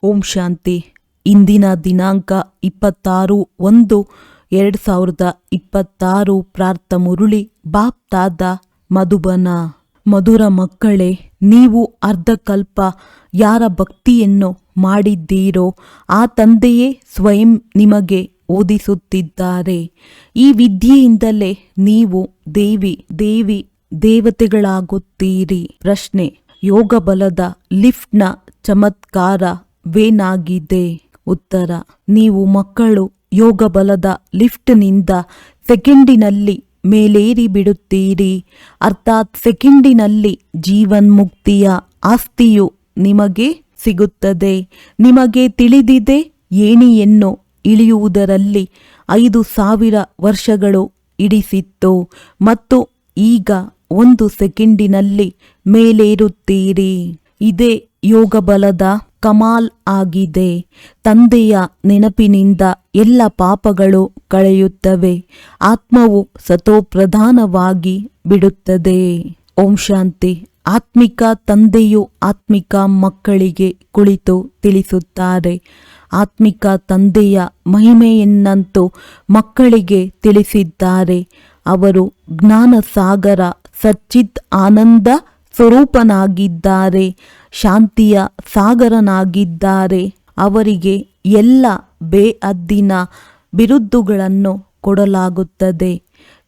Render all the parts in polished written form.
ಓಂ ಶಾಂತಿ. ಇಂದಿನ ದಿನಾಂಕ 26/1/2026. ಪ್ರಾರ್ಥ ಮುರುಳಿ ಬಾಪ್ತಾದ ಮಧುಬನ. ಮಧುರ ಮಕ್ಕಳೇ, ನೀವು ಅರ್ಧಕಲ್ಪ ಯಾರ ಭಕ್ತಿಯನ್ನು ಮಾಡಿದ್ದೀರೋ ಆ ತಂದೆಯೇ ಸ್ವಯಂ ನಿಮಗೆ ಓದಿಸುತ್ತಿದ್ದಾರೆ. ಈ ವಿದ್ಯೆಯಿಂದಲೇ ನೀವು ದೇವತೆಗಳಾಗುತ್ತೀರಿ. ಪ್ರಶ್ನೆ: ಯೋಗ ಬಲದ ಲಿಫ್ಟ್ನ ಚಮತ್ಕಾರವೇನಾಗಿದೆ? ಉತ್ತರ: ನೀವು ಮಕ್ಕಳು ಯೋಗ ಬಲದ ಲಿಫ್ಟ್ನಿಂದ ಸೆಕೆಂಡಿನಲ್ಲಿ ಮೇಲೇರಿ ಬಿಡುತ್ತೀರಿ. ಅರ್ಥಾತ್ ಸೆಕೆಂಡಿನಲ್ಲಿ ಜೀವನ್ಮುಕ್ತಿಯ ಆಸ್ತಿಯು ನಿಮಗೆ ಸಿಗುತ್ತದೆ. ನಿಮಗೆ ತಿಳಿದಿದೆ, ಏಣಿಯನ್ನು ಇಳಿಯುವುದರಲ್ಲಿ 5,000 ವರ್ಷಗಳು ಹಿಡಿಸಿತ್ತು ಮತ್ತು ಈಗ 1 ಸೆಕೆಂಡಿನಲ್ಲಿ ಮೇಲೇರುತ್ತೀರಿ. ಇದೇ ಯೋಗ ಬಲದ ಕಮಾಲ್ ಆಗಿದೆ. ತಂದೆಯ ನೆನಪಿನಿಂದ ಎಲ್ಲ ಪಾಪಗಳು ಕಳೆಯುತ್ತವೆ. ಆತ್ಮವು ಸತೋಪ್ರಧಾನವಾಗಿ ಬಿಡುತ್ತದೆ. ಓಂ ಶಾಂತಿ. ಆತ್ಮಿಕ ತಂದೆಯು ಆತ್ಮಿಕ ಮಕ್ಕಳಿಗೆ ಕುಳಿತು ತಿಳಿಸುತ್ತಾರೆ. ಆತ್ಮಿಕ ತಂದೆಯ ಮಹಿಮೆಯನ್ನಂತೂ ಮಕ್ಕಳಿಗೆ ತಿಳಿಸಿದ್ದಾರೆ. ಅವರು ಜ್ಞಾನ ಸಾಗರ, ಸಚ್ಚಿತ್ ಆನಂದ ಸ್ವರೂಪನಾಗಿದ್ದಾರೆ, ಶಾಂತಿಯ ಸಾಗರನಾಗಿದ್ದಾರೆ. ಅವರಿಗೆ ಎಲ್ಲ ಬೇಅದ್ದಿನ ಬಿರುದುಗಳನ್ನು ಕೊಡಲಾಗುತ್ತದೆ.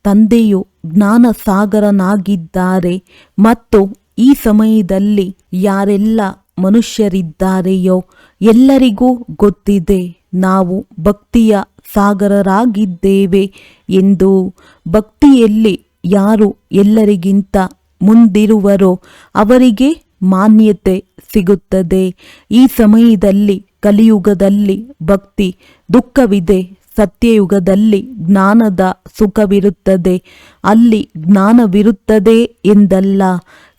ತಂದೆಯು ಜ್ಞಾನ ಸಾಗರನಾಗಿದ್ದಾರೆ ಮತ್ತು ಈ ಸಮಯದಲ್ಲಿ ಯಾರೆಲ್ಲ ಮನುಷ್ಯರಿದ್ದಾರೆಯೋ ಎಲ್ಲರಿಗೂ ಗೊತ್ತಿದೆ ನಾವು ಭಕ್ತಿಯ ಸಾಗರರಾಗಿದ್ದೇವೆ ಎಂದು. ಭಕ್ತಿಯಲ್ಲಿ ಯಾರು ಎಲ್ಲರಿಗಿಂತ ಮುಂದಿರುವರೋ ಅವರಿಗೆ ಮಾನ್ಯತೆ ಸಿಗುತ್ತದೆ. ಈ ಸಮಯದಲ್ಲಿ ಕಲಿಯುಗದಲ್ಲಿ ಭಕ್ತಿ ದುಃಖವಿದೆ, ಸತ್ಯಯುಗದಲ್ಲಿ ಜ್ಞಾನದ ಸುಖವಿರುತ್ತದೆ. ಅಲ್ಲಿ ಜ್ಞಾನವಿರುತ್ತದೆ ಎಂದಲ್ಲ,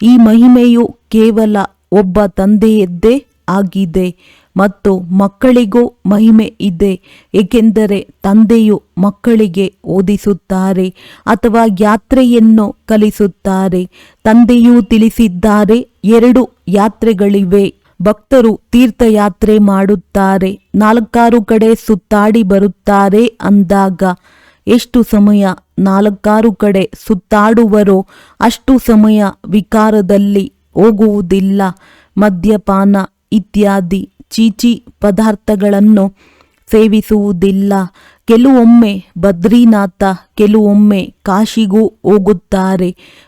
ಈ ಮಹಿಮೆಯು ಕೇವಲ ಒಬ್ಬ ತಂದೆಯದ್ದೇ ಆಗಿದೆ ಮತ್ತು ಮಕ್ಕಳಿಗೂ ಮಹಿಮೆ ಇದೆ, ಏಕೆಂದರೆ ತಂದೆಯು ಮಕ್ಕಳಿಗೆ ಓದಿಸುತ್ತಾರೆ ಅಥವಾ ಯಾತ್ರೆಯನ್ನು ಕಲಿಸುತ್ತಾರೆ. ತಂದೆಯೂ ತಿಳಿಸಿದ್ದಾರೆ, 2 ಯಾತ್ರೆಗಳಿವೆ. ಭಕ್ತರು ತೀರ್ಥಯಾತ್ರೆ ಮಾಡುತ್ತಾರೆ, 4 ಕಡೆ ಸುತ್ತಾಡಿ ಬರುತ್ತಾರೆ ಅಂದಾಗ ಎಷ್ಟು ಸಮಯ 4 ಕಡೆ ಸುತ್ತಾಡುವರೋ ಅಷ್ಟು ಸಮಯ ವಿಕಾರದಲ್ಲಿ ಹೋಗುವುದಿಲ್ಲ. ಮದ್ಯಪಾನ ಇತ್ಯಾದಿ ಚೀಚಿ ಪದಾರ್ಥಗಳನ್ನು ಸೇವಿಸುವುದಿಲ್ಲ. ಕೆಲವೊಮ್ಮೆ ಬದ್ರಿನಾಥ, ಕೆಲವೊಮ್ಮೆ ಕಾಶಿಗೂ ಹೋಗುತ್ತಾರೆ.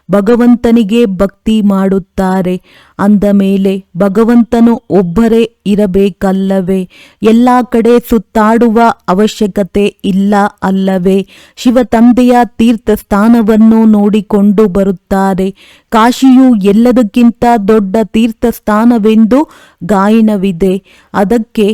ಭಗವಂತನಿಗೆ ಭಕ್ತಿ ಮಾಡುತ್ತಾರೆ. ಅಂದ ಮೇಲೆ ಭಗವಂತನು ಒಬ್ಬರೇ ಇರಬೇಕಲ್ಲವೇ? ಎಲ್ಲ ಕಡೆ ಸುತ್ತಾಡುವ ಅವಶ್ಯಕತೆ ಇಲ್ಲ ಅಲ್ಲವೇ? ಶಿವ ತಂದೆಯ ತೀರ್ಥ ಸ್ಥಾನವನ್ನು ನೋಡಿಕೊಂಡು ಬರುತ್ತಾರೆ. ಕಾಶಿಯು ಎಲ್ಲದಕ್ಕಿಂತ ದೊಡ್ಡ ತೀರ್ಥ ಸ್ಥಾನವೆಂದು ಗಾಯನವಿದೆ. ಅದಕ್ಕೆ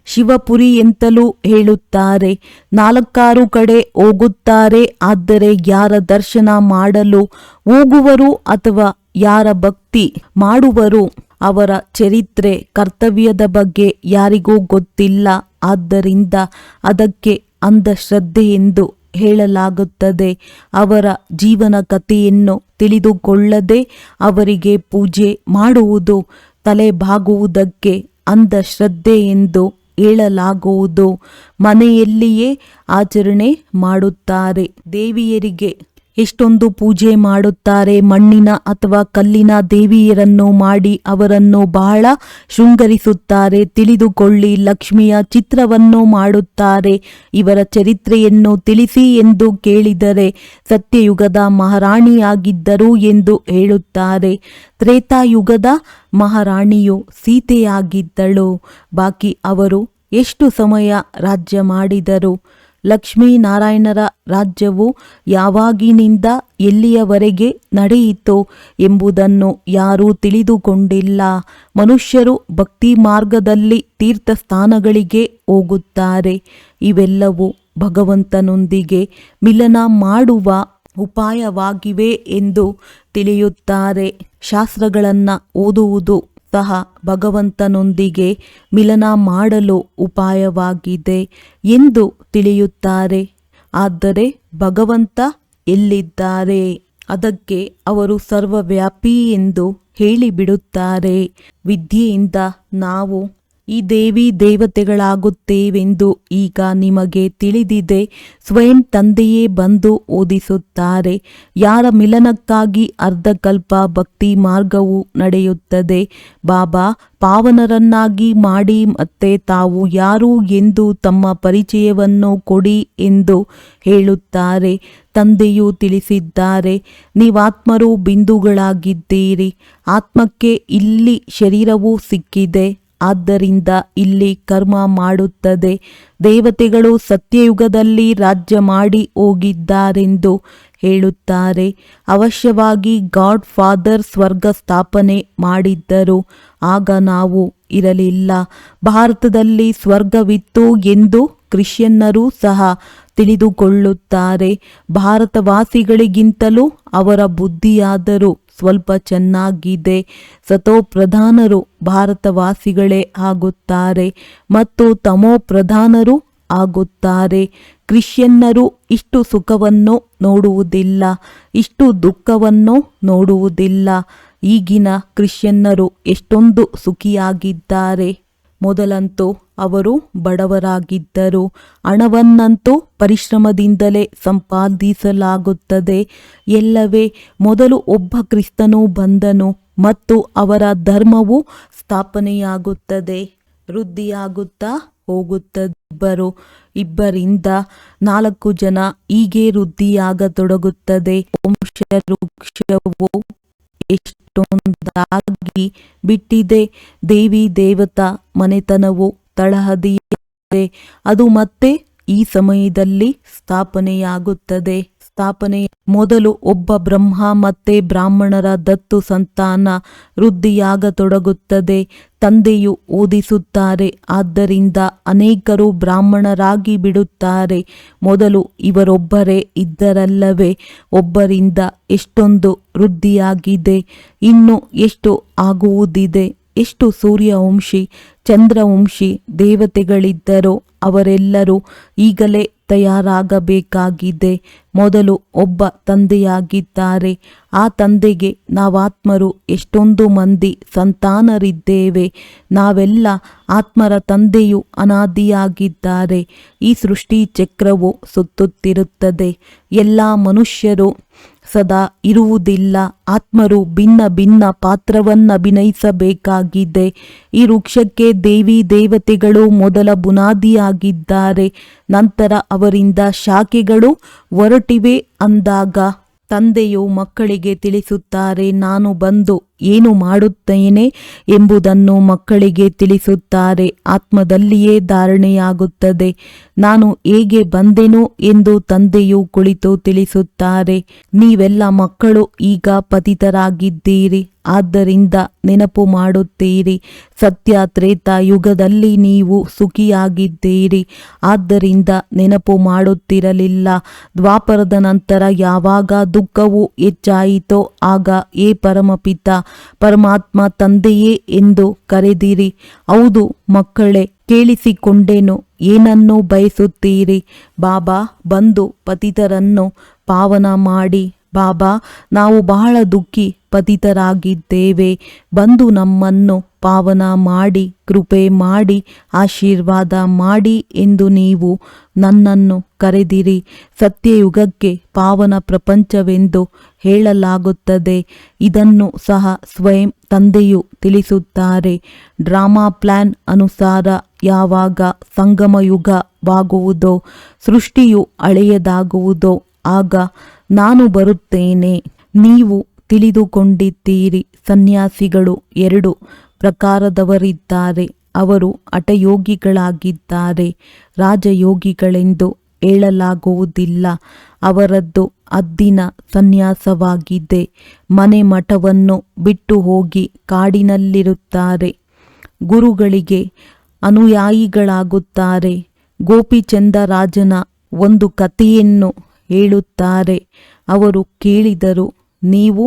ಶಿವಪುರಿ ಎಂತಲೂ ಹೇಳುತ್ತಾರೆ. 4 ಕಡೆ ಹೋಗುತ್ತಾರೆ. ಆದರೆ ಯಾರ ದರ್ಶನ ಮಾಡಲು ಹೋಗುವರು ಅಥವಾ ಯಾರ ಭಕ್ತಿ ಮಾಡುವರು ಅವರ ಚರಿತ್ರೆ, ಕರ್ತವ್ಯದ ಬಗ್ಗೆ ಯಾರಿಗೂ ಗೊತ್ತಿಲ್ಲ. ಆದ್ದರಿಂದ ಅದಕ್ಕೆ ಅಂಧಶ್ರದ್ಧೆ ಎಂದು ಹೇಳಲಾಗುತ್ತದೆ. ಅವರ ಜೀವನ ಕಥೆಯನ್ನು ತಿಳಿದುಕೊಳ್ಳದೆ ಅವರಿಗೆ ಪೂಜೆ ಮಾಡುವುದು, ತಲೆಬಾಗುವುದಕ್ಕೆ ಅಂಧಶ್ರದ್ಧೆ ಎಂದು ಹೇಳಲಾಗುವುದು. ಮನೆಯಲ್ಲಿಯೇ ಆಚರಣೆ ಮಾಡುತ್ತಾರೆ. ದೇವಿಯರಿಗೆ ಎಷ್ಟೊಂದು ಪೂಜೆ ಮಾಡುತ್ತಾರೆ. ಮಣ್ಣಿನ ಅಥವಾ ಕಲ್ಲಿನ ದೇವಿಯರನ್ನು ಮಾಡಿ ಅವರನ್ನು ಬಹಳ ಶೃಂಗರಿಸುತ್ತಾರೆ. ತಿಳಿದುಕೊಳ್ಳಿ, ಲಕ್ಷ್ಮಿಯ ಚಿತ್ರವನ್ನು ಮಾಡುತ್ತಾರೆ. ಇವರ ಚರಿತ್ರೆಯನ್ನು ತಿಳಿಸಿ ಎಂದು ಕೇಳಿದರೆ ಸತ್ಯಯುಗದ ಮಹಾರಾಣಿಯಾಗಿದ್ದರು ಎಂದು ಹೇಳುತ್ತಾರೆ. ತ್ರೇತಾಯುಗದ ಮಹಾರಾಣಿಯು ಸೀತೆಯಾಗಿದ್ದಳು. ಬಾಕಿ ಅವರು ಎಷ್ಟು ಸಮಯ ರಾಜ್ಯ ಮಾಡಿದರು? ಲಕ್ಷ್ಮೀನಾರಾಯಣರ ರಾಜ್ಯವು ಯಾವಾಗಿನಿಂದ ಎಲ್ಲಿಯವರೆಗೆ ನಡೆಯಿತು ಎಂಬುದನ್ನು ಯಾರೂ ತಿಳಿದುಕೊಂಡಿಲ್ಲ. ಮನುಷ್ಯರು ಭಕ್ತಿ ಮಾರ್ಗದಲ್ಲಿ ತೀರ್ಥಸ್ಥಾನಗಳಿಗೆ ಹೋಗುತ್ತಾರೆ. ಇವೆಲ್ಲವೂ ಭಗವಂತನೊಂದಿಗೆ ಮಿಲನ ಮಾಡುವ ಉಪಾಯವಾಗಿವೆ ಎಂದು ತಿಳಿಯುತ್ತಾರೆ. ಶಾಸ್ತ್ರಗಳನ್ನು ಓದುವುದು ಸಹ ಭಗವಂತನೊಂದಿಗೆ ಮಿಲನ ಮಾಡಲು ಉಪಾಯವಾಗಿದೆ ಎಂದು ತಿಳಿಯುತ್ತಾರೆ. ಆದರೆ ಭಗವಂತ ಎಲ್ಲಿದ್ದಾರೆ? ಅದಕ್ಕೆ ಅವರು ಸರ್ವವ್ಯಾಪಿ ಎಂದು ಹೇಳಿಬಿಡುತ್ತಾರೆ. ವಿದ್ಯೆಯಿಂದ ನಾವು ಈ ದೇವಿ ದೇವತೆಗಳಾಗುತ್ತೇವೆಂದು ಈಗ ನಿಮಗೆ ತಿಳಿದಿದೆ. ಸ್ವಯಂ ತಂದೆಯೇ ಬಂದು ಓದಿಸುತ್ತಾರೆ. ಯಾರ ಮಿಲನಕ್ಕಾಗಿ ಅರ್ಧಕಲ್ಪ ಭಕ್ತಿ ಮಾರ್ಗವು ನಡೆಯುತ್ತದೆ. ಬಾಬಾ ಪಾವನರನ್ನಾಗಿ ಮಾಡಿ ಮತ್ತೆ ತಾವು ಯಾರು ಎಂದು ತಮ್ಮ ಪರಿಚಯವನ್ನು ಕೊಡಿ ಎಂದು ಹೇಳುತ್ತಾರೆ. ತಂದೆಯು ತಿಳಿಸಿದ್ದಾರೆ, ನೀವಾತ್ಮರು ಬಿಂದುಗಳಾಗಿದ್ದೀರಿ. ಆತ್ಮಕ್ಕೆ ಇಲ್ಲಿ ಶರೀರವೂ ಸಿಕ್ಕಿದೆ, ಆದ್ದರಿಂದ ಇಲ್ಲಿ ಕರ್ಮ ಮಾಡುತ್ತದೆ. ದೇವತೆಗಳು ಸತ್ಯಯುಗದಲ್ಲಿ ರಾಜ್ಯ ಮಾಡಿ ಹೋಗಿದ್ದಾರೆಂದು ಹೇಳುತ್ತಾರೆ. ಅವಶ್ಯವಾಗಿ ಗಾಡ್ ಫಾದರ್ ಸ್ವರ್ಗ ಸ್ಥಾಪನೆ ಮಾಡಿದ್ದರು, ಆಗ ನಾವು ಇರಲಿಲ್ಲ. ಭಾರತದಲ್ಲಿ ಸ್ವರ್ಗವಿತ್ತು ಎಂದು ಕ್ರಿಶ್ಚಿಯನ್ನರು ಸಹ ತಿಳಿದುಕೊಳ್ಳುತ್ತಾರೆ. ಭಾರತವಾಸಿಗಳಿಗಿಂತಲೂ ಅವರ ಬುದ್ಧಿಯಾದರೂ ಸ್ವಲ್ಪ ಚೆನ್ನಾಗಿದೆ. ಸತೋಪ್ರಧಾನರು ಭಾರತವಾಸಿಗಳೇ ಆಗುತ್ತಾರೆ ಮತ್ತು ತಮೋಪ್ರಧಾನರು ಆಗುತ್ತಾರೆ. ಕ್ರಿಶ್ಚಿಯನ್ನರು ಇಷ್ಟು ಸುಖವನ್ನು ನೋಡುವುದಿಲ್ಲ, ಇಷ್ಟು ದುಃಖವನ್ನು ನೋಡುವುದಿಲ್ಲ. ಈಗಿನ ಕ್ರಿಶ್ಚಿಯನ್ನರು ಎಷ್ಟೊಂದು ಸುಖಿಯಾಗಿದ್ದಾರೆ. ಮೊದಲಂತೂ ಅವರು ಬಡವರಾಗಿದ್ದರು. ಹಣವನ್ನಂತೂ ಪರಿಶ್ರಮದಿಂದಲೇ ಸಂಪಾದಿಸಲಾಗುತ್ತದೆ. ಎಲ್ಲವೇ ಮೊದಲು ಒಬ್ಬ ಕ್ರಿಸ್ತನು ಬಂದನು ಮತ್ತು ಅವರ ಧರ್ಮವು ಸ್ಥಾಪನೆಯಾಗುತ್ತದೆ, ವೃದ್ಧಿಯಾಗುತ್ತಾ ಹೋಗುತ್ತದೆ. ಇಬ್ಬರಿಂದ 4 ಜನ ಹೀಗೆ ವೃದ್ಧಿಯಾಗತೊಡಗುತ್ತದೆ. ವಂಶವೃಕ್ಷವು ಎಷ್ಟೊಂದಾಗಿ ಬಿಟ್ಟಿದೆ. ದೇವಿ ದೇವತಾ ಮನೆತನವು ತಳಹದಿಯಾಗಿದೆ. ಅದು ಮತ್ತೆ ಈ ಸಮಯದಲ್ಲಿ ಸ್ಥಾಪನೆಯಾಗುತ್ತದೆ. ಮೊದಲು ಒಬ್ಬ ಬ್ರಹ್ಮ ಮತ್ತೆ ಬ್ರಾಹ್ಮಣರ ದತ್ತು ಸಂತಾನ ವೃದ್ಧಿಯಾಗತೊಡಗುತ್ತದೆ. ತಂದೆಯು ಓದಿಸುತ್ತಾರೆ, ಆದ್ದರಿಂದ ಅನೇಕರು ಬ್ರಾಹ್ಮಣರಾಗಿ ಬಿಡುತ್ತಾರೆ. ಮೊದಲು ಇವರೊಬ್ಬರೇ ಇದ್ದರಲ್ಲವೇ, ಒಬ್ಬರಿಂದ ಎಷ್ಟೊಂದು ವೃದ್ಧಿಯಾಗಿದೆ, ಇನ್ನು ಎಷ್ಟು ಆಗುವುದಿದೆ. ಎಷ್ಟು ಸೂರ್ಯವಂಶಿ ಚಂದ್ರವಂಶಿ ದೇವತೆಗಳಿದ್ದರೋ ಅವರೆಲ್ಲರೂ ಈಗಲೇ ತಯಾರಾಗಬೇಕಾಗಿದೆ. ಮೊದಲು ಒಬ್ಬ ತಂದೆಯಾಗಿದ್ದಾರೆ. ಆ ತಂದೆಗೆ ನಾವಾತ್ಮರು ಎಷ್ಟೊಂದು ಮಂದಿ ಸಂತಾನರಿದ್ದೇವೆ. ನಾವೆಲ್ಲ ಆತ್ಮರ ತಂದೆಯು ಅನಾದಿಯಾಗಿದ್ದಾರೆ. ಈ ಸೃಷ್ಟಿ ಚಕ್ರವು ಸುತ್ತುತ್ತಿರುತ್ತದೆ. ಎಲ್ಲ ಮನುಷ್ಯರು ಸದಾ ಇರುವುದಿಲ್ಲ. ಆತ್ಮರು ಭಿನ್ನ ಭಿನ್ನ ಪಾತ್ರವನ್ನಭಿನಯಿಸಬೇಕಾಗಿದೆ. ಈ ವೃಕ್ಷಕ್ಕೆ ದೇವಿ ದೇವತೆಗಳು ಮೊದಲ ಬುನಾದಿಯಾಗಿದ್ದಾರೆ. ನಂತರ ಅವರಿಂದ ಶಾಖೆಗಳು ಹೊರಟಿವೆ ಅಂದಾಗ ತಂದೆಯು ಮಕ್ಕಳಿಗೆ ತಿಳಿಸುತ್ತಾರೆ. ನಾನು ಬಂದು ಏನು ಮಾಡುತ್ತೇನೆ ಎಂಬುದನ್ನು ಮಕ್ಕಳಿಗೆ ತಿಳಿಸುತ್ತಾರೆ. ಆತ್ಮದಲ್ಲಿಯೇ ಧಾರಣೆಯಾಗುತ್ತದೆ. ನಾನು ಹೇಗೆ ಬಂದೆನು ಎಂದು ತಂದೆಯು ಕುಳಿತು ತಿಳಿಸುತ್ತಾರೆ. ನೀವೆಲ್ಲ ಮಕ್ಕಳು ಈಗ ಪತಿತರಾಗಿದ್ದೀರಿ, ಆದ್ದರಿಂದ ನೆನಪು ಮಾಡುತ್ತೀರಿ. ಸತ್ಯ ತ್ರೇತಾ ಯುಗದಲ್ಲಿ ನೀವು ಸುಖಿಯಾಗಿದ್ದೀರಿ, ಆದ್ದರಿಂದ ನೆನಪು ಮಾಡುತ್ತಿರಲಿಲ್ಲ. ದ್ವಾಪರದ ನಂತರ ಯಾವಾಗ ದುಃಖವು ಹೆಚ್ಚಾಯಿತೋ ಆಗ ಏ ಪರಮಪಿತ ಪರಮಾತ್ಮ ತಂದೆಯೇ ಎಂದು ಕರೆದಿರಿ. ಹೌದು ಮಕ್ಕಳೇ, ಕೇಳಿಸಿಕೊಂಡೆನು. ಏನನ್ನು ಬಯಸುತ್ತೀರಿ? ಬಾಬಾ ಬಂದು ಪತಿತರನ್ನು ಪಾವನ ಮಾಡಿ. ಬಾಬಾ, ನಾವು ಬಹಳ ದುಃಖಿ ಪತಿತರಾಗಿದ್ದೇವೆ. ಬಂದು ನಮ್ಮನ್ನು ಪಾವನ ಮಾಡಿ, ಕೃಪೆ ಮಾಡಿ, ಆಶೀರ್ವಾದ ಮಾಡಿ ಎಂದು ನೀವು ನನ್ನನ್ನು ಕರೆದಿರಿ. ಸತ್ಯಯುಗಕ್ಕೆ ಪಾವನ ಪ್ರಪಂಚವೆಂದು ಹೇಳಲಾಗುತ್ತದೆ. ಇದನ್ನು ಸಹ ಸ್ವಯಂ ತಂದೆಯು ತಿಳಿಸುತ್ತಾರೆ. ಡ್ರಾಮಾ ಪ್ಲಾನ್ ಅನುಸಾರ ಯಾವಾಗ ಸಂಗಮಯುಗವಾಗುವುದೋ, ಸೃಷ್ಟಿಯು ಹಳೆಯದಾಗುವುದೋ ಆಗ ನಾನು ಬರುತ್ತೇನೆ. ನೀವು ತಿಳಿದುಕೊಂಡಿದ್ದೀರಿ, ಸನ್ಯಾಸಿಗಳು 2 ಪ್ರಕಾರದವರಿದ್ದಾರೆ. ಅವರು ಹಠಯೋಗಿಗಳಾಗಿದ್ದಾರೆ. ರಾಜಯೋಗಿಗಳೆಂದು ಹೇಳಲಾಗುವುದಿಲ್ಲ. ಅವರದ್ದು ಹದ್ದಿನ ಸನ್ಯಾಸವಾಗಿದೆ. ಮನೆ ಮಠವನ್ನು ಬಿಟ್ಟು ಹೋಗಿ ಕಾಡಿನಲ್ಲಿರುತ್ತಾರೆ. ಗುರುಗಳಿಗೆ ಅನುಯಾಯಿಗಳಾಗುತ್ತಾರೆ. ಗೋಪಿಚಂದರಾಜನ ಒಂದು ಕಥೆಯನ್ನು ಹೇಳುತ್ತಾರೆ. ಅವರು ಕೇಳಿದರು, ನೀವು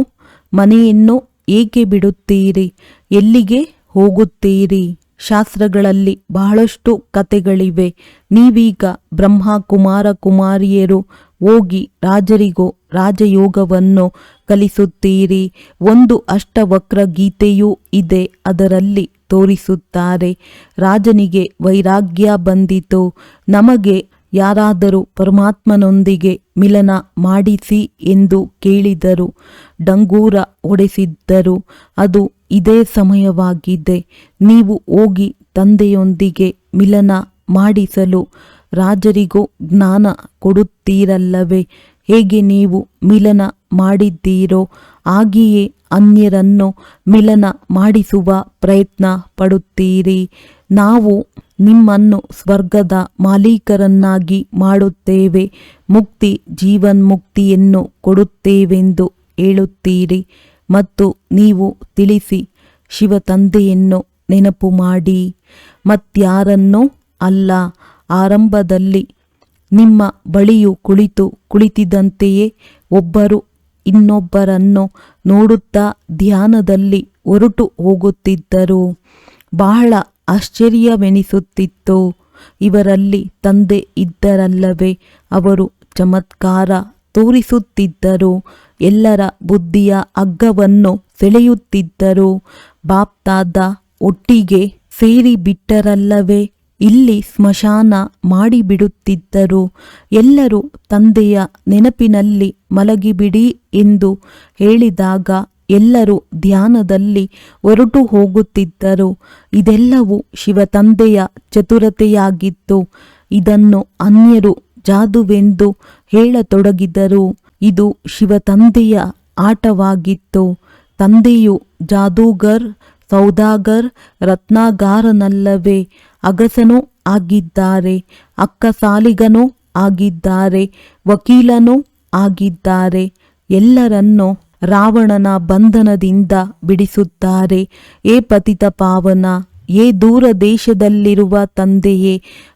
ಮನೆಯನ್ನು ಏಕೆ ಬಿಡುತ್ತೀರಿ? ಎಲ್ಲಿಗೆ ಹೋಗುತ್ತೀರಿ? ಶಾಸ್ತ್ರಗಳಲ್ಲಿ ಬಹಳಷ್ಟು ಕಥೆಗಳಿವೆ. ನೀವೀಗ ಬ್ರಹ್ಮ ಕುಮಾರ ಕುಮಾರಿಯರು ಹೋಗಿ ರಾಜರಿಗೂ ರಾಜಯೋಗವನ್ನು ಕಲಿಸುತ್ತೀರಿ. ಒಂದು ಅಷ್ಟವಕ್ರ ಗೀತೆಯೂ ಇದೆ. ಅದರಲ್ಲಿ ತೋರಿಸುತ್ತಾರೆ. ರಾಜನಿಗೆ ವೈರಾಗ್ಯ ಬಂದಿತು. ನಮಗೆ ಯಾರಾದರೂ ಪರಮಾತ್ಮನೊಂದಿಗೆ ಮಿಲನ ಮಾಡಿಸಿ ಎಂದು ಕೇಳಿದರು. ಡಂಗೂರ ಹೊಡೆಸಿದ್ದರು. ಅದು ಇದೇ ಸಮಯವಾಗಿದೆ. ನೀವು ಹೋಗಿ ತಂದೆಯೊಂದಿಗೆ ಮಿಲನ ಮಾಡಿಸಲು ರಾಜರಿಗೂ ಜ್ಞಾನ ಕೊಡುತ್ತೀರಲ್ಲವೇ? ಹೇಗೆ ನೀವು ಮಿಲನ ಮಾಡಿದ್ದೀರೋ ಹಾಗೆಯೇ ಅನ್ಯರನ್ನು ಮಿಲನ ಮಾಡಿಸುವ ಪ್ರಯತ್ನ ಪಡುತ್ತೀರಿ. ನಾವು ನಿಮ್ಮನ್ನು ಸ್ವರ್ಗದ ಮಾಲೀಕರನ್ನಾಗಿ ಮಾಡುತ್ತೇವೆ, ಮುಕ್ತಿ ಜೀವನ್ಮುಕ್ತಿಯನ್ನು ಕೊಡುತ್ತೇವೆಂದು ಹೇಳುತ್ತೀರಿ. ಮತ್ತು ನೀವು ತಿಳಿಸಿ, ಶಿವ ತಂದೆಯನ್ನು ನೆನಪು ಮಾಡಿ, ಮತ್ಯಾರನ್ನೂ ಅಲ್ಲ. ಆರಂಭದಲ್ಲಿ ನಿಮ್ಮ ಬಳಿಯು ಕುಳಿತಿದ್ದಂತೆಯೇ ಒಬ್ಬರು ಇನ್ನೊಬ್ಬರನ್ನು ನೋಡುತ್ತಾ ಧ್ಯಾನದಲ್ಲಿ ಹೊರಟು ಹೋಗುತ್ತಿದ್ದರು. ಬಹಳ ಆಶ್ಚರ್ಯವೆನಿಸುತ್ತಿತ್ತು. ಇವರಲ್ಲಿ ತಂದೆ ಇದ್ದರಲ್ಲವೇ? ಅವರು ಚಮತ್ಕಾರ ತೋರಿಸುತ್ತಿದ್ದರು. ಎಲ್ಲರ ಬುದ್ಧಿಯ ಹಗ್ಗವನ್ನು ಸೆಳೆಯುತ್ತಿದ್ದರು. ಬಾಪ್ತಾದ ಒಟ್ಟಿಗೆ ಸೇರಿಬಿಟ್ಟರಲ್ಲವೇ? ಇಲ್ಲಿ ಸ್ಮಶಾನ ಮಾಡಿಬಿಡುತ್ತಿದ್ದರು. ಎಲ್ಲರೂ ತಂದೆಯ ನೆನಪಿನಲ್ಲಿ ಮಲಗಿಬಿಡಿ ಎಂದು ಹೇಳಿದಾಗ ಎಲ್ಲರೂ ಧ್ಯಾನದಲ್ಲಿ ಹೊರಟು ಹೋಗುತ್ತಿದ್ದರು. ಇದೆಲ್ಲವೂ ಶಿವತಂದೆಯ ಚತುರತೆಯಾಗಿತ್ತು. ಇದನ್ನು ಅನ್ಯರು ಜಾದುವೆಂದು ಹೇಳತೊಡಗಿದರು. ಇದು ಶಿವತಂದೆಯ ಆಟವಾಗಿತ್ತು. ತಂದೆಯು ಜಾದೂಗರ್, ಸೌದಾಗರ್, ರತ್ನಾಗಾರನಲ್ಲವೇ? ಅಗಸನೂ ಆಗಿದ್ದಾರೆ, ಅಕ್ಕಸಾಲಿಗನೂ ಆಗಿದ್ದಾರೆ, ವಕೀಲನೂ ಆಗಿದ್ದಾರೆ. ಎಲ್ಲರನ್ನೂ ರಾವಣನ ಬಂಧನದಿಂದ ಬಿಡಿಸುತ್ತಾರೆ. ಏ ಪತಿತ ಪಾವನ, ಏ ದೂರ ದೇಶದಲ್ಲಿರುವ ತಂದೆಯೇ,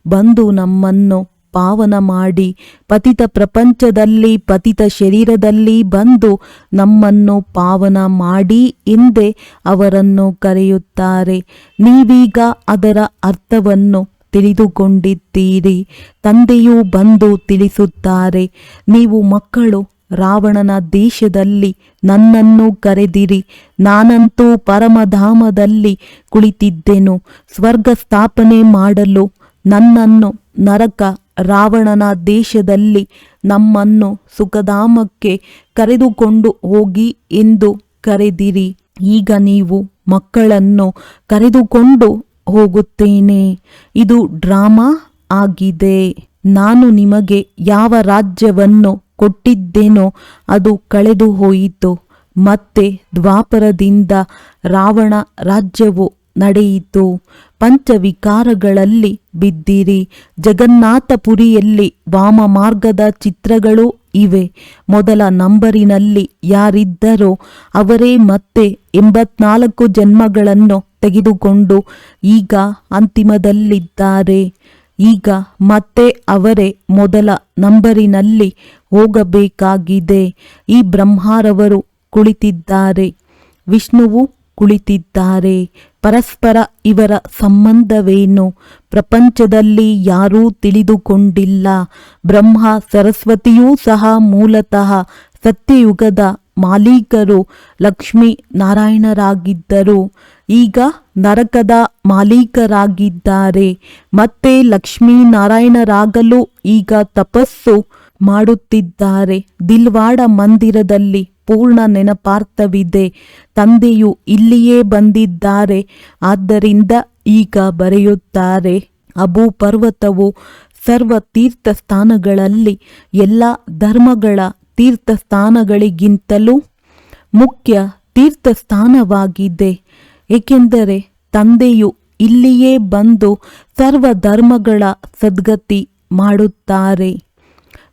ಬಂದು ನಮ್ಮನ್ನು ಪಾವನ ಮಾಡಿ. ಪತಿತ ಪ್ರಪಂಚದಲ್ಲಿ ಪತಿತ ಶರೀರದಲ್ಲಿ ಬಂದು ನಮ್ಮನ್ನು ಪಾವನ ಮಾಡಿ ಎಂದೇ ಅವರನ್ನು ಕರೆಯುತ್ತಾರೆ. ನೀವೀಗ ಅದರ ಅರ್ಥವನ್ನು ತಿಳಿದುಕೊಂಡಿದ್ದೀರಿ. ತಂದೆಯೂ ಬಂದು ತಿಳಿಸುತ್ತಾರೆ, ನೀವು ಮಕ್ಕಳು ರಾವಣನ ದೇಶದಲ್ಲಿ ನನ್ನನ್ನು ಕರೆದಿರಿ. ನಾನಂತೂ ಪರಮಧಾಮದಲ್ಲಿ ಕುಳಿತಿದ್ದೆನು. ಸ್ವರ್ಗ ಸ್ಥಾಪನೆ ಮಾಡಲು ನನ್ನನ್ನು ನರಕ ರಾವಣನ ದೇಶದಲ್ಲಿ ನಮ್ಮನ್ನು ಸುಖಧಾಮಕ್ಕೆ ಕರೆದುಕೊಂಡು ಹೋಗಿ ಎಂದು ಕರೆದಿರಿ. ಈಗ ನೀವು ಮಕ್ಕಳನ್ನು ಕರೆದುಕೊಂಡು ಹೋಗುತ್ತೇನೆ. ಇದು ಡ್ರಾಮಾ ಆಗಿದೆ. ನಾನು ನಿಮಗೆ ಯಾವ ರಾಜ್ಯವನ್ನು ಕೊಟ್ಟಿದ್ದೇನೋ ಅದು ಕಳೆದು ಹೋಯಿತು. ಮತ್ತೆ ದ್ವಾಪರದಿಂದ ರಾವಣ ರಾಜ್ಯವು ನಡೆಯಿತು. ಪಂಚವಿಕಾರಗಳಲ್ಲಿ ಬಿದ್ದಿರಿ. ಜಗನ್ನಾಥಪುರಿಯಲ್ಲಿ ವಾಮ ಮಾರ್ಗದ ಚಿತ್ರಗಳು ಇವೆ. ಮೊದಲ ನಂಬರಿನಲ್ಲಿ ಯಾರಿದ್ದರೋ ಅವರೇ ಮತ್ತೆ 84 ಜನ್ಮಗಳನ್ನು ತೆಗೆದುಕೊಂಡು ಈಗ ಅಂತಿಮದಲ್ಲಿದ್ದಾರೆ. ಈಗ ಮತ್ತೆ ಅವರೇ ಮೊದಲ ನಂಬರಿನಲ್ಲಿ ಹೋಗಬೇಕಾಗಿದೆ. ಈ ಬ್ರಹ್ಮರವರು ಕುಳಿತಿದ್ದಾರೆ, ವಿಷ್ಣುವು ಕುಳಿತಿದ್ದಾರೆ. ಪರಸ್ಪರ ಇವರ ಸಂಬಂಧವೇನು? ಪ್ರಪಂಚದಲ್ಲಿ ಯಾರೂ ತಿಳಿದುಕೊಂಡಿಲ್ಲ. ಬ್ರಹ್ಮ ಸರಸ್ವತಿಯೂ ಸಹ ಮೂಲತಃ ಸತ್ಯಯುಗದ ಮಾಲೀಕರು ಲಕ್ಷ್ಮೀ ನಾರಾಯಣರಾಗಿದ್ದರು. ಈಗ ನರಕದ ಮಾಲೀಕರಾಗಿದ್ದಾರೆ. ಮತ್ತೆ ಲಕ್ಷ್ಮೀ ನಾರಾಯಣರಾಗಲು ಈಗ ತಪಸ್ಸು ಮಾಡುತ್ತಿದ್ದಾರೆ. ದಿಲ್ವಾಡ ಮಂದಿರದಲ್ಲಿ ಪೂರ್ಣ ನೆನಪಾರ್ಥವಿದೆ. ತಂದೆಯು ಇಲ್ಲಿಯೇ ಬಂದಿದ್ದಾರೆ. ಆದ್ದರಿಂದ ಈಗ ಬರೆಯುತ್ತಾರೆ, ಅಬು ಪರ್ವತವು ಸರ್ವ ತೀರ್ಥಸ್ಥಾನಗಳಲ್ಲಿ ಎಲ್ಲ ಧರ್ಮಗಳ ತೀರ್ಥಸ್ಥಾನಗಳಿಗಿಂತಲೂ ಮುಖ್ಯ ತೀರ್ಥಸ್ಥಾನವಾಗಿದೆ. ಏಕೆಂದರೆ ತಂದೆಯು ಇಲ್ಲಿಯೇ ಬಂದು ಸರ್ವ ಧರ್ಮಗಳ ಸದ್ಗತಿ ಮಾಡುತ್ತಾರೆ.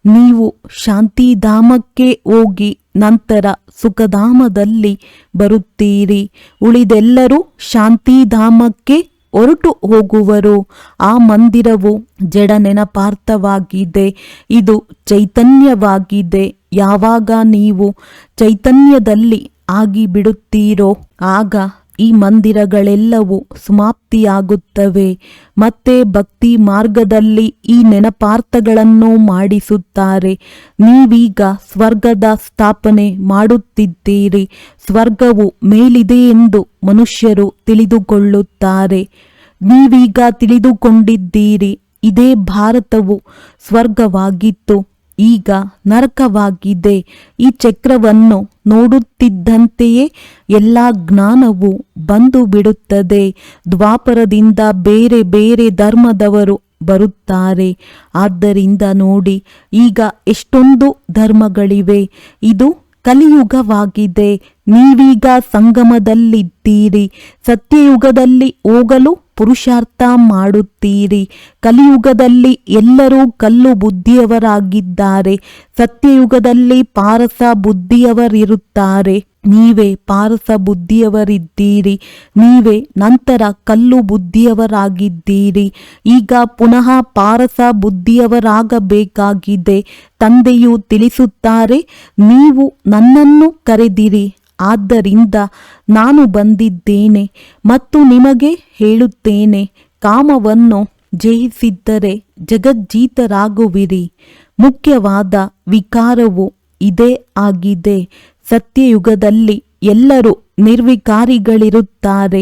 ನೀವು ಶಾಂತಿಧಾಮಕ್ಕೆ ಹೋಗಿ ನಂತರ ಸುಖಧಾಮದಲ್ಲಿ ಬರುತ್ತೀರಿ. ಉಳಿದೆಲ್ಲರೂ ಶಾಂತಿಧಾಮಕ್ಕೆ ಹೊರಟು ಹೋಗುವರು. ಆ ಮಂದಿರವು ಜಡ ನೆನಪಾರ್ಥವಾಗಿದೆ. ಇದು ಚೈತನ್ಯವಾಗಿದೆ. ಯಾವಾಗ ನೀವು ಚೈತನ್ಯದಲ್ಲಿ ಆಗಿಬಿಡುತ್ತೀರೋ ಆಗ ಈ ಮಂದಿರಗಳೆಲ್ಲವೂ ಸಮಾಪ್ತಿಯಾಗುತ್ತವೆ. ಮತ್ತೆ ಭಕ್ತಿ ಮಾರ್ಗದಲ್ಲಿ ಈ ನೆನಪಾರ್ಥಗಳನ್ನು ಮಾಡಿಸುತ್ತಾರೆ. ನೀವೀಗ ಸ್ವರ್ಗದ ಸ್ಥಾಪನೆ ಮಾಡುತ್ತಿದ್ದೀರಿ. ಸ್ವರ್ಗವು ಮೇಲಿದೆ ಎಂದು ಮನುಷ್ಯರು ತಿಳಿದುಕೊಳ್ಳುತ್ತಾರೆ. ನೀವೀಗ ತಿಳಿದುಕೊಂಡಿದ್ದೀರಿ. ಇದೇ ಭಾರತವು ಸ್ವರ್ಗವಾಗಿತ್ತು, ಈಗ ನರಕವಾಗಿದೆ. ಈ ಚಕ್ರವನ್ನು ನೋಡುತ್ತಿದ್ದಂತೆಯೇ ಎಲ್ಲ ಜ್ಞಾನವು ಬಂದು ಬಿಡುತ್ತದೆ. ದ್ವಾಪರದಿಂದ ಬೇರೆ ಬೇರೆ ಧರ್ಮದವರು ಬರುತ್ತಾರೆ. ಆದ್ದರಿಂದ ನೋಡಿ, ಈಗ ಎಷ್ಟೊಂದು ಧರ್ಮಗಳಿವೆ. ಇದು ಕಲಿಯುಗವಾಗಿದೆ. ನೀವೀಗ ಸಂಗಮದಲ್ಲಿದ್ದೀರಿ. ಸತ್ಯಯುಗದಲ್ಲಿ ಹೋಗಲು ಪುರುಷಾರ್ಥ ಮಾಡುತ್ತೀರಿ. ಕಲಿಯುಗದಲ್ಲಿ ಎಲ್ಲರೂ ಕಲ್ಲು ಬುದ್ಧಿಯವರಾಗಿದ್ದಾರೆ. ಸತ್ಯಯುಗದಲ್ಲಿ ಪಾರಸ ಬುದ್ಧಿಯವರಿರುತ್ತಾರೆ. ನೀವೇ ಪಾರಸ ಬುದ್ಧಿಯವರಿದ್ದೀರಿ. ನೀವೇ ನಂತರ ಕಲ್ಲು ಬುದ್ಧಿಯವರಾಗಿದ್ದೀರಿ. ಈಗ ಪುನಃ ಪಾರಸ ಬುದ್ಧಿಯವರಾಗಬೇಕಾಗಿದೆ. ತಂದೆಯು ತಿಳಿಸುತ್ತಾರೆ, ನೀವು ನನ್ನನ್ನು ಕರೆದಿರಿ, ಆದ್ದರಿಂದ ನಾನು ಬಂದಿದ್ದೇನೆ ಮತ್ತು ನಿಮಗೆ ಹೇಳುತ್ತೇನೆ, ಕಾಮವನ್ನು ಜಯಿಸಿದ್ದರೆ ಜಗಜ್ಜೀತರಾಗುವಿರಿ. ಮುಖ್ಯವಾದ ವಿಕಾರವು ಇದೇ ಆಗಿದೆ. ಸತ್ಯಯುಗದಲ್ಲಿ ಎಲ್ಲರೂ ನಿರ್ವಿಕಾರಿಗಳಿರುತ್ತಾರೆ.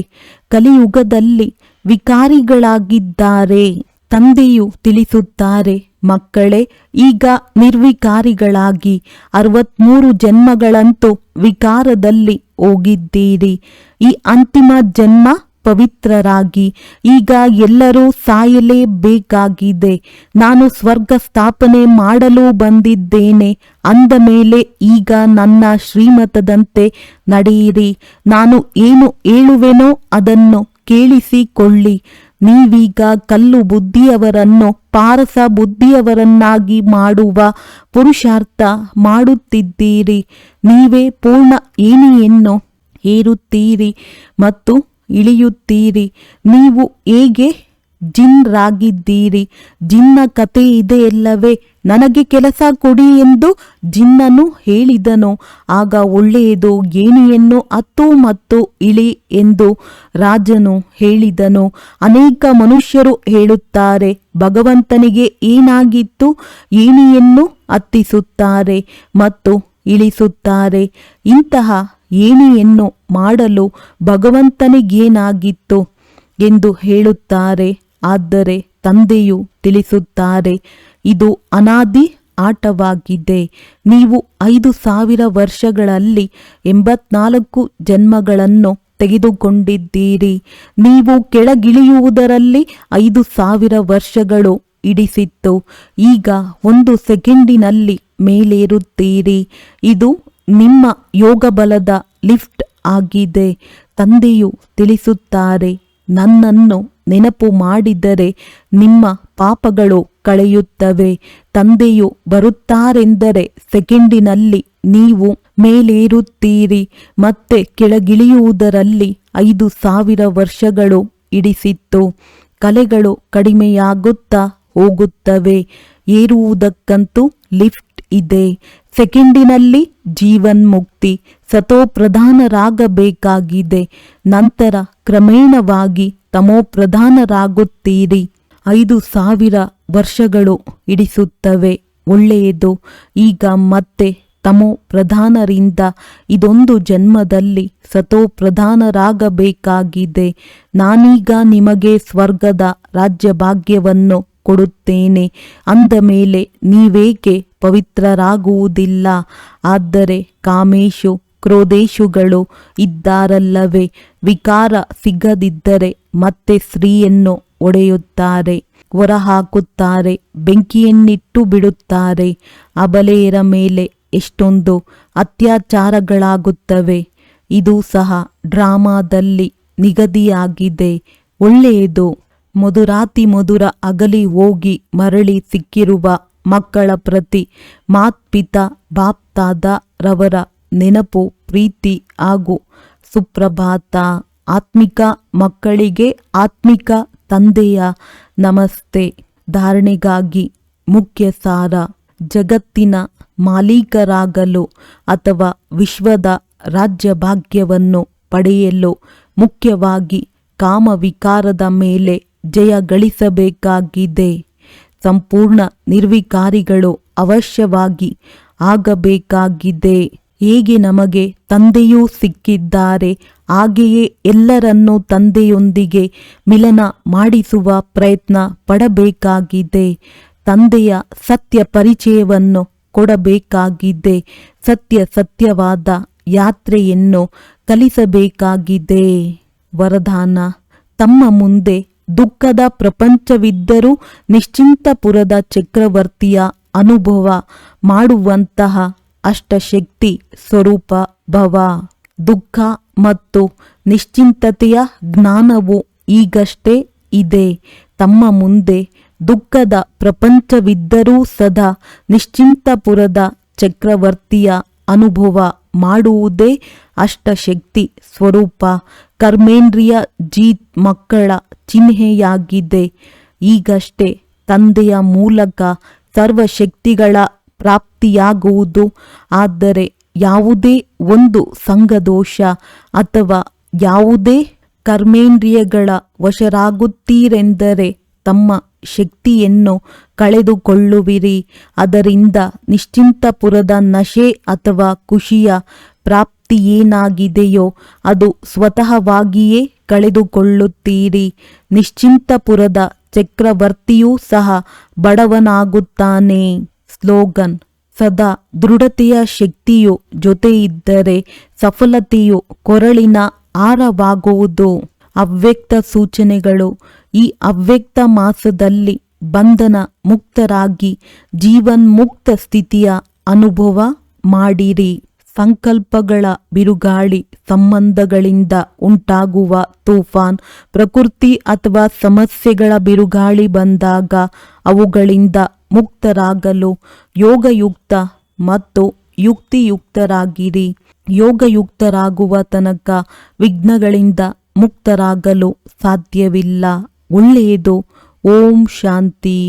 ಕಲಿಯುಗದಲ್ಲಿ ವಿಕಾರಿಗಳಾಗಿದ್ದಾರೆ. ತಂದೆಯು ತಿಳಿಸುತ್ತಾರೆ, ಮಕ್ಕಳೇ, ಈಗ ನಿರ್ವಿಕಾರಿಗಳಾಗಿ 63 ಜನ್ಮಗಳಂತೂ ವಿಕಾರದಲ್ಲಿ ಹೋಗಿದ್ದೀರಿ. ಈ ಅಂತಿಮ ಜನ್ಮ ಪವಿತ್ರರಾಗಿ. ಈಗ ಎಲ್ಲರೂ ಸಾಯಲೇಬೇಕಾಗಿದೆ. ನಾನು ಸ್ವರ್ಗ ಸ್ಥಾಪನೆ ಮಾಡಲು ಬಂದಿದ್ದೇನೆ ಅಂದ ಮೇಲೆ ಈಗ ನನ್ನ ಶ್ರೀಮತದಂತೆ ನಡೆಯಿರಿ. ನಾನು ಏನು ಹೇಳುವೆನೋ ಅದನ್ನು ಕೇಳಿಸಿಕೊಳ್ಳಿ. ನೀವೀಗ ಕಲ್ಲು ಬುದ್ಧಿಯವರನ್ನು ಪಾರಸ ಬುದ್ಧಿಯವರನ್ನಾಗಿ ಮಾಡುವ ಪುರುಷಾರ್ಥ ಮಾಡುತ್ತಿದ್ದೀರಿ. ನೀವೇ ಪೂರ್ಣ ಏಣಿಯನ್ನು ಏರುತ್ತೀರಿ ಮತ್ತು ಇಳಿಯುತ್ತೀರಿ. ನೀವು ಹೇಗೆ ಜಿನ್ರಾಗಿದ್ದೀರಿ. ಜಿನ್ನ ಕತೆ ಇದೆಯಲ್ಲವೇ, ನನಗೆ ಕೆಲಸ ಕೊಡಿ ಎಂದು ಜಿನ್ನನು ಹೇಳಿದನು. ಆಗ ಒಳ್ಳೆಯದು, ಏಣಿಯನ್ನು ಹತ್ತು ಮತ್ತು ಇಳಿ ಎಂದು ರಾಜನು ಹೇಳಿದನು. ಅನೇಕ ಮನುಷ್ಯರು ಹೇಳುತ್ತಾರೆ, ಭಗವಂತನಿಗೆ ಏನಾಗಿತ್ತು? ಏಣಿಯನ್ನು ಹತ್ತಿಸುತ್ತಾರೆ ಮತ್ತು ಇಳಿಸುತ್ತಾರೆ. ಇಂತಹ ಏಣಿಯನ್ನು ಮಾಡಲು ಭಗವಂತನಿಗೇನಾಗಿತ್ತು ಎಂದು ಹೇಳುತ್ತಾರೆ. ಆದರೆ ತಂದೆಯು ತಿಳಿಸುತ್ತಾರೆ, ಇದು ಅನಾದಿ ಆಟವಾಗಿದೆ. ನೀವು 5000 ವರ್ಷಗಳಲ್ಲಿ 84 ಜನ್ಮಗಳನ್ನು ತೆಗೆದುಕೊಂಡಿದ್ದೀರಿ. ನೀವು ಕೆಳಗಿಳಿಯುವುದರಲ್ಲಿ 5000 ವರ್ಷಗಳು ಹಿಡಿಸಿತ್ತು. ಈಗ 1 ಸೆಕೆಂಡಿನಲ್ಲಿ ಮೇಲೇರುತ್ತೀರಿ. ಇದು ನಿಮ್ಮ ಯೋಗಬಲದ ಲಿಫ್ಟ್ ಆಗಿದೆ. ತಂದೆಯು ತಿಳಿಸುತ್ತಾರೆ, ನನ್ನನ್ನು ನೆನಪು ಮಾಡಿದರೆ ನಿಮ್ಮ ಪಾಪಗಳು ಕಳೆಯುತ್ತವೆ. ತಂದೆಯು ಬರುತ್ತಾರೆಂದರೆ ಸೆಕೆಂಡಿನಲ್ಲಿ ನೀವು ಮೇಲೇರುತ್ತೀರಿ. ಮತ್ತೆ ಕೆಳಗಿಳಿಯುವುದರಲ್ಲಿ 5000 ವರ್ಷಗಳು ಹಿಡಿಸಿತ್ತು. ಕಲೆಗಳು ಕಡಿಮೆಯಾಗುತ್ತಾ ಹೋಗುತ್ತವೆ. ಏರುವುದಕ್ಕಂತೂ ಲಿಫ್ಟ್ ಇದೆ. ಸೆಕೆಂಡಿನಲ್ಲಿ ಜೀವನ್ಮುಕ್ತಿ ಸತೋಪ್ರಧಾನರಾಗಬೇಕಾಗಿದೆ. ನಂತರ ಕ್ರಮೇಣವಾಗಿ ತಮೋಪ್ರಧಾನರಾಗುತ್ತೀರಿ. 5000 ವರ್ಷಗಳು ಹಿಡಿಸುತ್ತವೆ. ಒಳ್ಳೆಯದು. ಈಗ ಮತ್ತೆ ತಮೋ ಪ್ರಧಾನರಿಂದ ಇದೊಂದು ಜನ್ಮದಲ್ಲಿ ಸತೋಪ್ರಧಾನರಾಗಬೇಕಾಗಿದೆ. ನಾನೀಗ ನಿಮಗೆ ಸ್ವರ್ಗದ ರಾಜ್ಯಭಾಗ್ಯವನ್ನು ಕೊಡುತ್ತೇನೆ ಅಂದ ಮೇಲೆ ನೀವೇಕೆ ಪವಿತ್ರರಾಗುವುದಿಲ್ಲ? ಆದರೆ ಕಾಮೇಶು ಕ್ರೋಧೇಶುಗಳು ಇದ್ದಾರಲ್ಲವೇ, ವಿಕಾರ ಸಿಗದಿದ್ದರೆ ಮತ್ತೆ ಸ್ತ್ರೀಯನ್ನು ಒಡೆಯುತ್ತಾರೆ, ಹೊರಹಾಕುತ್ತಾರೆ, ಬೆಂಕಿಯನ್ನಿಟ್ಟು ಬಿಡುತ್ತಾರೆ. ಅಬಲೆಯರ ಮೇಲೆ ಎಷ್ಟೊಂದು ಅತ್ಯಾಚಾರಗಳಾಗುತ್ತವೆ. ಇದು ಸಹ ಡ್ರಾಮಾದಲ್ಲಿ ನಿಗದಿಯಾಗಿದೆ. ಒಳ್ಳೆಯದು. ಮಧುರಾತಿ ಮಧುರ ಅಗಲಿ ಹೋಗಿ ಮರಳಿ ಸಿಕ್ಕಿರುವ ಮಕ್ಕಳ ಪ್ರತಿ ಮಾತ್ಪಿತಾ ಬಾಪ್ತಾದ ರವರ ನೆನಪು, ಪ್ರೀತಿ ಹಾಗೂ ಸುಪ್ರಭಾತ. ಆತ್ಮಿಕ ಮಕ್ಕಳಿಗೆ ಆತ್ಮಿಕ ತಂದೆಯ ನಮಸ್ತೆ. ಧಾರಣೆಗಾಗಿ ಮುಖ್ಯ ಸಾರ: ಜಗತ್ತಿನ ಮಾಲೀಕರಾಗಲು ಅಥವಾ ವಿಶ್ವದ ರಾಜ್ಯಭಾಗ್ಯವನ್ನು ಪಡೆಯಲು ಮುಖ್ಯವಾಗಿ ಕಾಮವಿಕಾರದ ಮೇಲೆ ಜಯ ಗಳಿಸಬೇಕಾಗಿದೆ. ಸಂಪೂರ್ಣ ನಿರ್ವಿಕಾರಿಗಳು ಅವಶ್ಯವಾಗಿ ಆಗಬೇಕಾಗಿದೆ. ಹೇಗೆ ನಮಗೆ ತಂದೆಯೂ ಸಿಕ್ಕಿದ್ದಾರೆ ಹಾಗೆಯೇ ಎಲ್ಲರನ್ನೂ ತಂದೆಯೊಂದಿಗೆ ಮಿಲನ ಮಾಡಿಸುವ ಪ್ರಯತ್ನ ಪಡಬೇಕಾಗಿದೆ. ತಂದೆಯ ಸತ್ಯ ಪರಿಚಯವನ್ನು ಕೊಡಬೇಕಾಗಿದೆ. ಸತ್ಯವಾದ ಯಾತ್ರೆಯನ್ನು ಕಲಿಸಬೇಕಾಗಿದೆ. ವರದಾನ: ತಮ್ಮ ಮುಂದೆ ದುಃಖದ ಪ್ರಪಂಚವಿದ್ದರೂ ನಿಶ್ಚಿಂತಪುರದ ಚಕ್ರವರ್ತಿಯ ಅನುಭವ ಮಾಡುವಂತಹ ಅಷ್ಟಶಕ್ತಿ ಸ್ವರೂಪ ಭವ. ದುಃಖ ಮತ್ತು ನಿಶ್ಚಿಂತತೆಯ ಜ್ಞಾನವು ಈಗಷ್ಟೇ ಇದೆ. ತಮ್ಮ ಮುಂದೆ ದುಃಖದ ಪ್ರಪಂಚವಿದ್ದರೂ ಸದಾ ನಿಶ್ಚಿಂತಪುರದ ಚಕ್ರವರ್ತಿಯ ಅನುಭವ ಮಾಡುವುದೇ ಅಷ್ಟಶಕ್ತಿ ಸ್ವರೂಪ ಕರ್ಮೇಂದ್ರಿಯ ಜೀತ್ ಮಕ್ಕಳ ಚಿಹ್ನೆಯಾಗಿದೆ. ಈಗಷ್ಟೇ ತಂದೆಯ ಮೂಲಕ ಸರ್ವಶಕ್ತಿಗಳ ಪ್ರಾಪ್ತಿಯಾಗುವುದು. ಆದರೆ ಯಾವುದೇ ಒಂದು ಸಂಘದೋಷ ಅಥವಾ ಯಾವುದೇ ಕರ್ಮೇಂದ್ರಿಯಗಳ ವಶರಾಗುತ್ತೀರೆಂದರೆ ತಮ್ಮ ಶಕ್ತಿಯನ್ನು ಕಳೆದುಕೊಳ್ಳುವಿರಿ. ಅದರಿಂದ ನಿಶ್ಚಿಂತಪುರದ ನಶೆ ಅಥವಾ ಖುಷಿಯ ಪ್ರಾಪ್ತಿಯೇನಾಗಿದೆಯೋ ಅದು ಸ್ವತಃವಾಗಿಯೇ ಕಳೆದುಕೊಳ್ಳುತ್ತೀರಿ. ನಿಶ್ಚಿಂತಪುರದ ಚಕ್ರವರ್ತಿಯೂ ಸಹ ಬಡವನಾಗುತ್ತಾನೆ. ಸ್ಲೋಗನ್: ಸದಾ ದೃಢತೆಯ ಶಕ್ತಿಯು ಜೊತೆಯಿದ್ದರೆ ಸಫಲತೆಯು ಕೊರಳಿನ ಹಾರವಾಗುವುದು. ಅವ್ಯಕ್ತ ಸೂಚನೆಗಳು: ಈ ಅವ್ಯಕ್ತ ಮಾಸದಲ್ಲಿ ಬಂಧನ ಮುಕ್ತರಾಗಿ ಜೀವನ್ಮುಕ್ತ ಸ್ಥಿತಿಯ ಅನುಭವ ಮಾಡಿರಿ. ಸಂಕಲ್ಪಗಳ ಬಿರುಗಾಳಿ, ಸಂಬಂಧಗಳಿಂದ ಉಂಟಾಗುವ ತೂಫಾನ್, ಪ್ರಕೃತಿ ಅಥವಾ ಸಮಸ್ಯೆಗಳ ಬಿರುಗಾಳಿ ಬಂದಾಗ ಅವುಗಳಿಂದ ಮುಕ್ತರಾಗಲು ಯೋಗಯುಕ್ತ ಮತ್ತು ಯುಕ್ತಿಯುಕ್ತರಾಗಿರಿ. ಯೋಗಯುಕ್ತರಾಗುವ ತನಕ ವಿಘ್ನಗಳಿಂದ ಮುಕ್ತರಾಗಲು ಸಾಧ್ಯವಿಲ್ಲ. ಒಳ್ಳೆಯದು. ಓಂ ಶಾಂತಿ.